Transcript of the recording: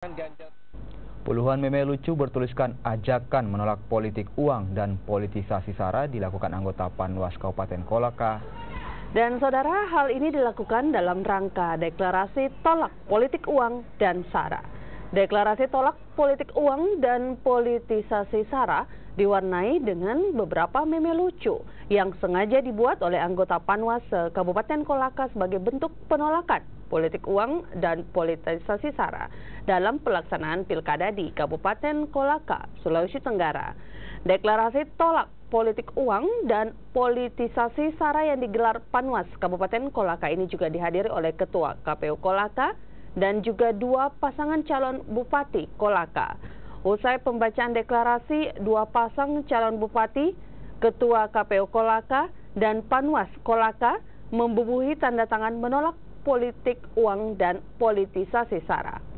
Ganjar. Puluhan meme lucu bertuliskan ajakan menolak politik uang dan politisasi SARA dilakukan anggota Panwas Kabupaten Kolaka. Dan saudara, hal ini dilakukan dalam rangka deklarasi tolak politik uang dan SARA. Deklarasi tolak politik uang dan politisasi SARA diwarnai dengan beberapa meme lucu yang sengaja dibuat oleh anggota Panwas Kabupaten Kolaka sebagai bentuk penolakan politik uang dan politisasi SARA dalam pelaksanaan pilkada di Kabupaten Kolaka, Sulawesi Tenggara. Deklarasi tolak politik uang dan politisasi SARA yang digelar Panwas Kabupaten Kolaka ini juga dihadiri oleh Ketua KPU Kolaka dan juga dua pasangan calon Bupati Kolaka. Usai pembacaan deklarasi, dua pasang calon Bupati, Ketua KPU Kolaka, dan Panwas Kolaka membubuhi tanda tangan menolak politik uang dan politisasi SARA.